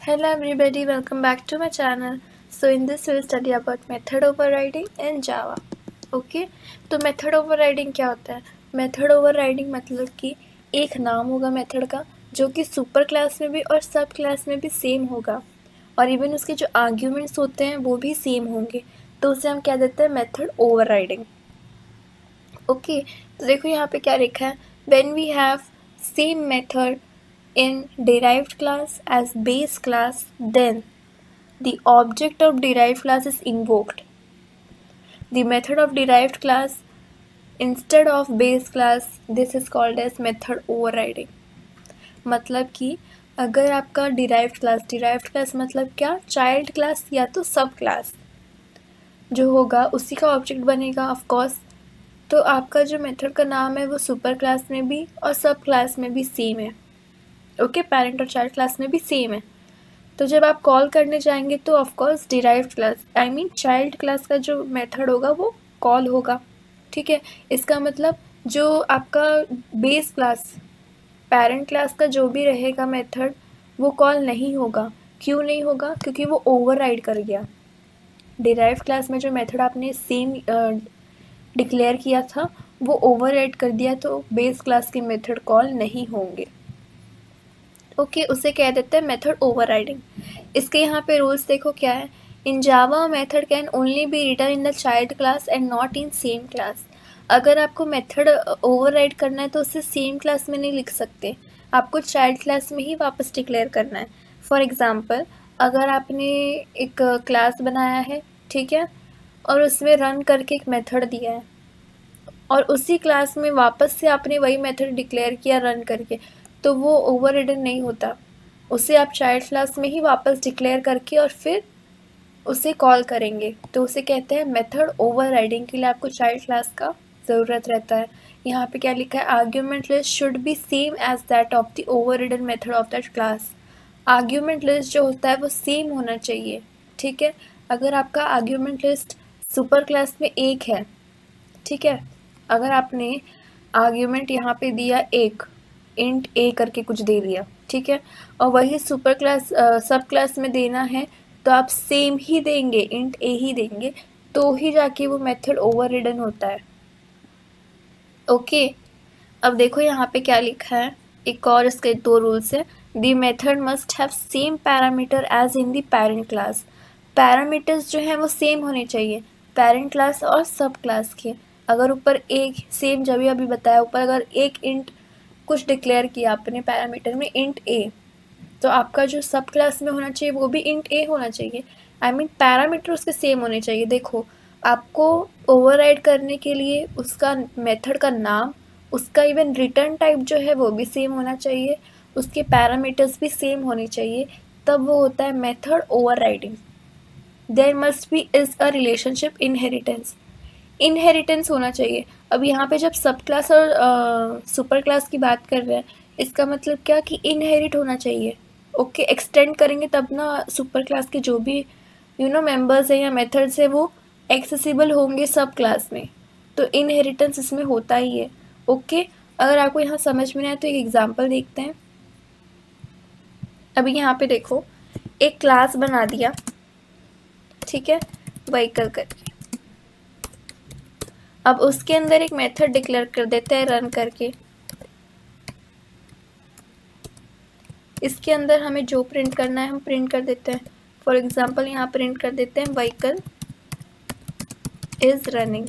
Hello everybody, welcome back to my channel. So in this we'll study about method overriding in Java. Okay, तो method overriding क्या होता है? Method overriding मतलब कि एक नाम होगा मेथड का जो कि सुपर क्लास में भी और सब क्लास में भी सेम होगा और इवन उसके जो आर्ग्यूमेंट्स होते हैं वो भी सेम होंगे, तो उसे हम क्या देते हैं, मेथड ओवरराइडिंग. ओके, तो देखो यहाँ पे क्या लिखा है, when we have same method in derived class as base class, then the object of derived class is invoked. The method of derived class instead of base class, this is called as method overriding. मतलब कि अगर आपका derived class मतलब क्या, child class या तो सब class जो होगा उसी का ऑब्जेक्ट बनेगा ऑफ कोर्स, तो आपका जो मेथड का नाम है वो सुपर क्लास में भी और सब क्लास में भी सेम है. ओके, पेरेंट और चाइल्ड क्लास में भी सेम है. तो जब आप कॉल करने जाएंगे तो of course derived class child class का जो मेथड होगा वो कॉल होगा. ठीक है, इसका मतलब जो आपका बेस क्लास पेरेंट क्लास का जो भी रहेगा मेथड वो कॉल नहीं होगा. क्यों नहीं होगा? क्योंकि वो ओवरराइड कर गया. डिराइव्ड क्लास में जो मेथड आपने सेम डिक्लेयर किया था वो ओवरराइड कर दिया, तो बेस क्लास के मेथड कॉल नहीं होंगे. ओके, उसे कह देते हैं मेथड ओवरराइडिंग. इसके यहाँ पे रूल्स देखो क्या है. In Java method can only be written in the child class and not in same class. अगर आपको मेथड ओवरराइड करना है तो उसे सेम क्लास में नहीं लिख सकते, आपको चाइल्ड क्लास में ही वापस डिक्लेयर करना है. फॉर एग्ज़ाम्पल, अगर आपने एक क्लास बनाया है, ठीक है, और उसमें रन करके एक मेथड दिया है और उसी क्लास में वापस से आपने वही मेथड डिक्लेयर किया रन करके, तो वो ओवररिडन नहीं होता. उसे आप चाइल्ड क्लास में ही वापस डिक्लेयर करके और फिर उसे कॉल करेंगे, तो उसे कहते हैं मेथड ओवरराइडिंग. के लिए आपको चाइल्ड क्लास का ज़रूरत रहता है. यहाँ पे क्या लिखा है, argument list should be same as that of the overridden method of that class. Argument list जो होता है वो सेम होना चाहिए. ठीक है, अगर आपका आर्ग्यूमेंट लिस्ट सुपर क्लास में एक है, ठीक है, अगर आपने आर्ग्यूमेंट यहाँ पे दिया एक, इंट ए करके कुछ दे दिया, ठीक है, और वही सुपर क्लास सब क्लास में देना है तो आप सेम ही देंगे, इंट ए ही देंगे, तो ही जाके वो मेथड ओवररिडन होता है. ओके, अब देखो यहाँ पे क्या लिखा है, एक और इसके दो रूल्स है. The method must have same parameter as in the parent class. Parameters जो हैं वो सेम होने चाहिए पेरेंट क्लास और सब क्लास के. अगर ऊपर एक सेम, जब अभी बताया, ऊपर अगर एक इंट कुछ डिक्लेयर किया आपने पैरामीटर में इंट ए, तो आपका जो सब क्लास में होना चाहिए वो भी इंट ए होना चाहिए. पैरामीटर उसके सेम होने चाहिए. देखो, आपको ओवरराइड करने के लिए उसका मेथड का नाम, उसका इवन रिटर्न टाइप जो है वो भी सेम होना चाहिए, उसके पैरामीटर्स भी सेम होने चाहिए, तब वो होता है method overriding. There must be is a relationship inheritance होना चाहिए. अब यहाँ पे जब सब क्लास और सुपर क्लास की बात कर रहे हैं, इसका मतलब क्या कि इनहेरिट होना चाहिए. ओके, एक्सटेंड करेंगे तब ना सुपर क्लास के जो भी मेंबर्स हैं या मेथड्स हैं वो एक्सेसिबल होंगे सब क्लास में, तो इनहेरिटेंस इसमें होता ही है. ओके, अगर आपको यहाँ समझ में नहीं आए तो एक एग्जांपल देखते हैं. अभी यहाँ पे देखो, एक क्लास बना दिया, ठीक है, व्हीकल करके. अब उसके अंदर एक मेथड डिक्लेयर कर देते हैं रन करके. इसके अंदर हमें जो प्रिंट करना है हम प्रिंट कर देते हैं. फॉर एग्जांपल यहाँ प्रिंट कर देते हैं व्हीकल इज रनिंग.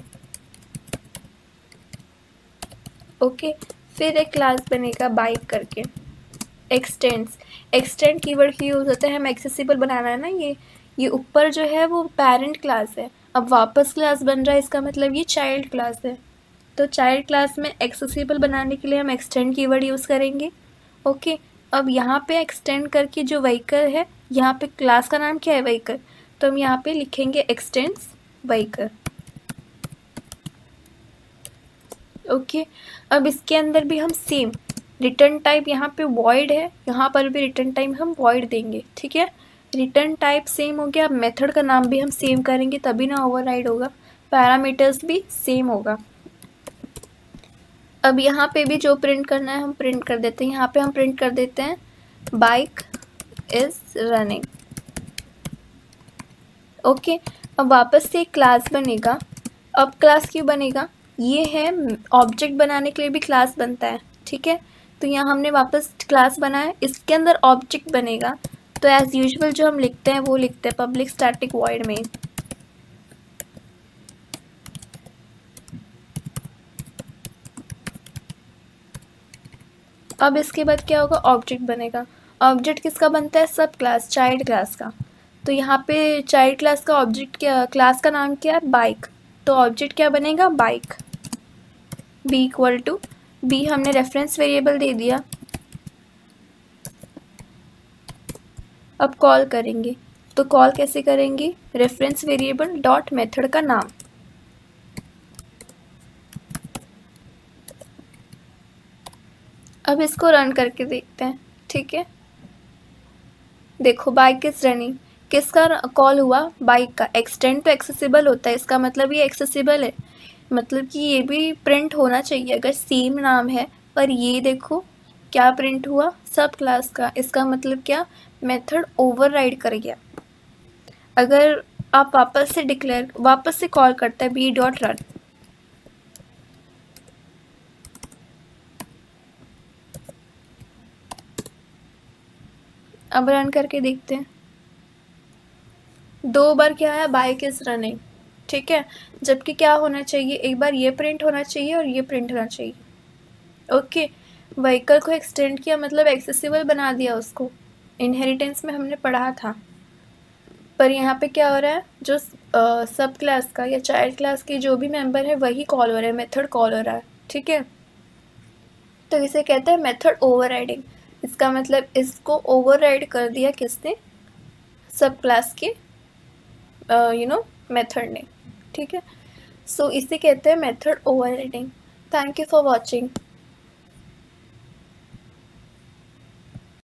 ओके, फिर एक क्लास बनेगा बाइक करके. एक्सटेंड कीवर्ड की यूज़ होता है, हम एक्सेसिबल बनाना है ना, ये ऊपर जो है वो पेरेंट क्लास है, अब वापस क्लास बन रहा है, इसका मतलब ये चाइल्ड क्लास है. तो चाइल्ड क्लास में एक्सेसिबल बनाने के लिए हम एक्सटेंड कीवर्ड यूज़ करेंगे. ओके, अब यहाँ पे एक्सटेंड करके जो व्हीकल है, यहाँ पे क्लास का नाम क्या है, व्हीकल, तो हम यहाँ पे लिखेंगे एक्सटेंड्स व्हीकल. ओके, अब इसके अंदर भी हम सेम रिटर्न टाइप, यहाँ पे वॉइड है, यहाँ पर भी रिटर्न टाइप हम वॉइड देंगे. ठीक है, रिटर्न टाइप सेम हो गया. अब मेथड का नाम भी हम सेम करेंगे तभी ना ओवरराइड होगा. पैरामीटर्स भी सेम होगा. अब यहाँ पे भी जो प्रिंट करना है हम प्रिंट कर देते हैं. यहाँ पे हम प्रिंट कर देते हैं बाइक इज रनिंग। ओके, अब वापस से एक क्लास बनेगा। अब क्लास क्यों बनेगा, ये है ऑब्जेक्ट बनाने के लिए भी क्लास बनता है, ठीक है। तो यहाँ हमने वापस क्लास बनाया, इसके अंदर ऑब्जेक्ट बनेगा। तो एज यूजुअल जो हम लिखते हैं वो लिखते हैं पब्लिक स्टैटिक वॉइड में। अब इसके बाद क्या होगा, ऑब्जेक्ट बनेगा। ऑब्जेक्ट किसका बनता है, सब क्लास, चाइल्ड क्लास का। तो यहाँ पे चाइल्ड क्लास का ऑब्जेक्ट क्या, क्लास का नाम क्या है, बाइक। तो ऑब्जेक्ट क्या बनेगा, bike. B equal to, B हमने रेफरेंस वेरिएबल दे दिया। अब कॉल करेंगे, तो कॉल कैसे करेंगे, रेफरेंस वेरिएबल डॉट मेथड का नाम। अब इसको रन करके देखते हैं, ठीक है। देखो बाइक इज रनिंग, किसका कॉल हुआ, बाइक का। एक्सटेंड तो एक्सेसिबल होता है, इसका मतलब ये एक्सेसिबल है, मतलब कि ये भी प्रिंट होना चाहिए अगर सेम नाम है। पर ये देखो क्या प्रिंट हुआ, सब क्लास का। इसका मतलब क्या, मेथड ओवरराइड कर गया। अगर आप वापस से कॉल करते हैं बी डॉट रन, अब रन करके देखते हैं। 2 बार क्या है, बाइक इज रनिंग, ठीक है। जबकि क्या होना चाहिए, एक बार ये प्रिंट होना चाहिए और ये प्रिंट होना चाहिए। ओके, व्हीकल को एक्सटेंड किया मतलब एक्सेसिबल बना दिया उसको, इनहेरिटेंस में हमने पढ़ा था। पर यहाँ पे क्या हो रहा है, जो सब क्लास का या चाइल्ड क्लास के जो भी मेंबर है वही कॉल हो रहा है, मेथड कॉल हो रहा है, ठीक है। तो इसे कहते हैं मेथड ओवरराइडिंग। इसका मतलब इसको ओवरराइड कर दिया किसने, सब क्लास के मेथड ने, ठीक है। सो इसे कहते हैं method overriding. Thank you for watching.